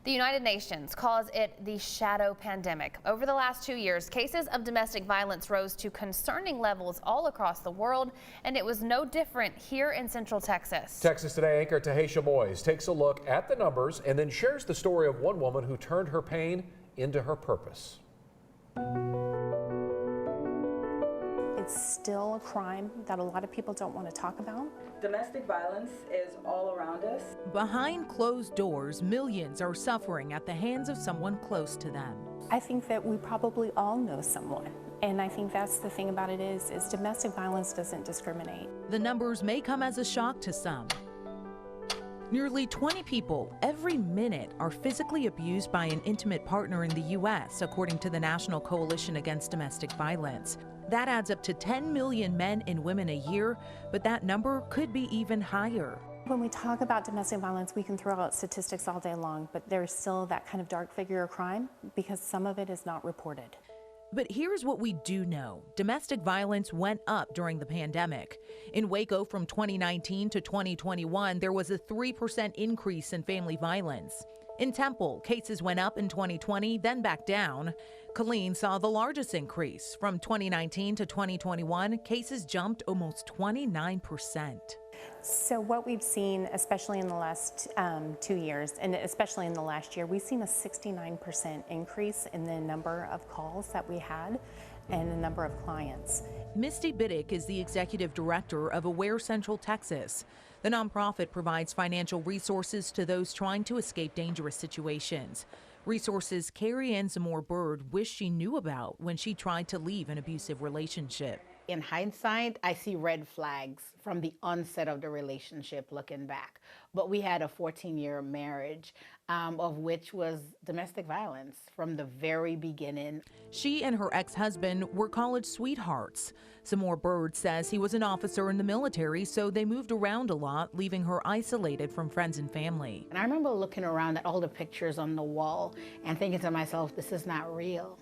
The United Nations calls it the shadow pandemic. Over the last 2 years, cases of domestic violence rose to concerning levels all across the world, and it was no different here in Central Texas. Texas Today anchor Tahisha Moyes takes a look at the numbers and then shares the story of one woman who turned her pain into her purpose. It's still a crime that a lot of people don't want to talk about. Domestic violence is all around us. Behind closed doors, millions are suffering at the hands of someone close to them. I think that we probably all know someone. And I think that's the thing about it is domestic violence doesn't discriminate. The numbers may come as a shock to some. Nearly 20 people every minute are physically abused by an intimate partner in the U.S., according to the National Coalition Against Domestic Violence. That adds up to 10 million men and women a year, but that number could be even higher. When we talk about domestic violence, we can throw out statistics all day long, but there's still that kind of dark figure of crime because some of it is not reported. But here's what we do know. Domestic violence went up during the pandemic. In Waco from 2019 to 2021, there was a 3% increase in family violence. In Temple, cases went up in 2020, then back down. Killeen saw the largest increase. From 2019 to 2021, cases jumped almost 29%. So what we've seen, especially in the last 2 years, and especially in the last year, we've seen a 69% increase in the number of calls that we had and the number of clients. Misty Biddick is the executive director of Aware Central Texas. The nonprofit provides financial resources to those trying to escape dangerous situations. Resources Carrie Ann Zamore Bird wished she knew about when she tried to leave an abusive relationship. In hindsight, I see red flags from the onset of the relationship looking back. But we had a 14-year marriage, of which was domestic violence from the very beginning. She and her ex-husband were college sweethearts. Zamore Bird says he was an officer in the military, so they moved around a lot, leaving her isolated from friends and family. And I remember looking around at all the pictures on the wall and thinking to myself, this is not real.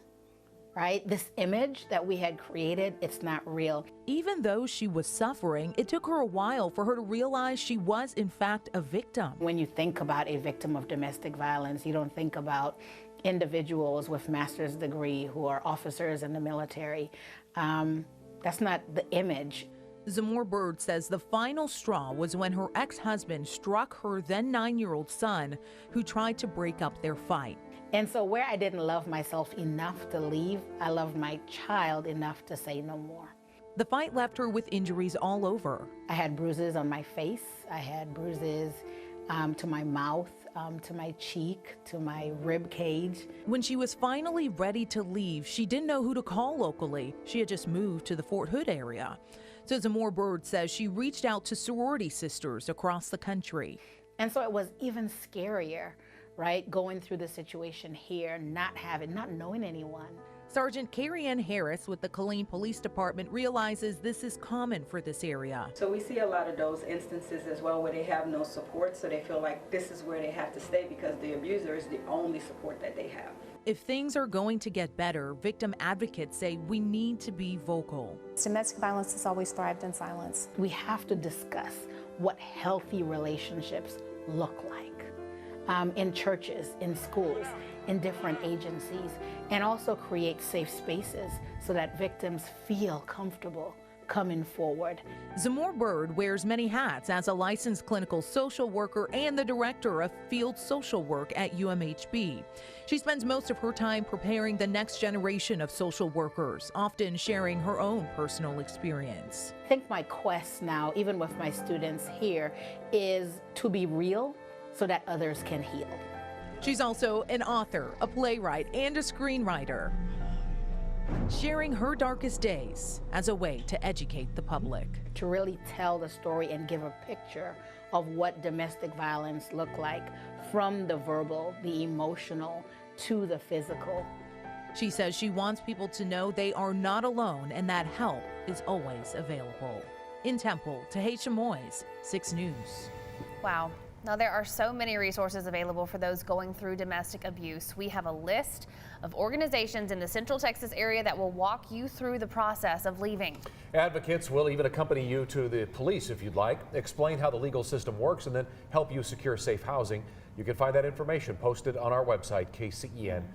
Right? This image that we had created, it's not real. Even though she was suffering, it took her a while for her to realize she was, in fact, a victim. When you think about a victim of domestic violence, you don't think about individuals with master's degree who are officers in the military. That's not the image. Zamore Bird says the final straw was when her ex-husband struck her then 9-year-old son, who tried to break up their fight. And so where I didn't love myself enough to leave, I loved my child enough to say no more. The fight left her with injuries all over. I had bruises on my face. I had bruises to my mouth, to my cheek, to my rib cage. When she was finally ready to leave, she didn't know who to call locally. She had just moved to the Fort Hood area. So Zamore Bird says she reached out to sorority sisters across the country. And so it was even scarier, right? Going through the situation here, not knowing anyone. Sergeant Carrie Ann Harris with the Killeen Police Department realizes this is common for this area. So we see a lot of those instances as well where they have no support, so they feel like this is where they have to stay because the abuser is the only support that they have. If things are going to get better, victim advocates say we need to be vocal. Domestic violence has always thrived in silence. We have to discuss what healthy relationships look like. In churches, in schools, in different agencies, and also create safe spaces so that victims feel comfortable coming forward. Zamore Bird wears many hats as a licensed clinical social worker and the director of field social work at UMHB. She spends most of her time preparing the next generation of social workers, often sharing her own personal experience. I think my quest now, even with my students here, is to be real so that others can heal. She's also an author, a playwright, and a screenwriter, sharing her darkest days as a way to educate the public. To really tell the story and give a picture of what domestic violence looked like, from the verbal, the emotional, to the physical. She says she wants people to know they are not alone and that help is always available. In Temple, Tahisha Moyes, 6 News. Wow. Now, there are so many resources available for those going through domestic abuse. We have a list of organizations in the Central Texas area that will walk you through the process of leaving. Advocates will even accompany you to the police if you'd like, explain how the legal system works, and then help you secure safe housing. You can find that information posted on our website, kcentv.com.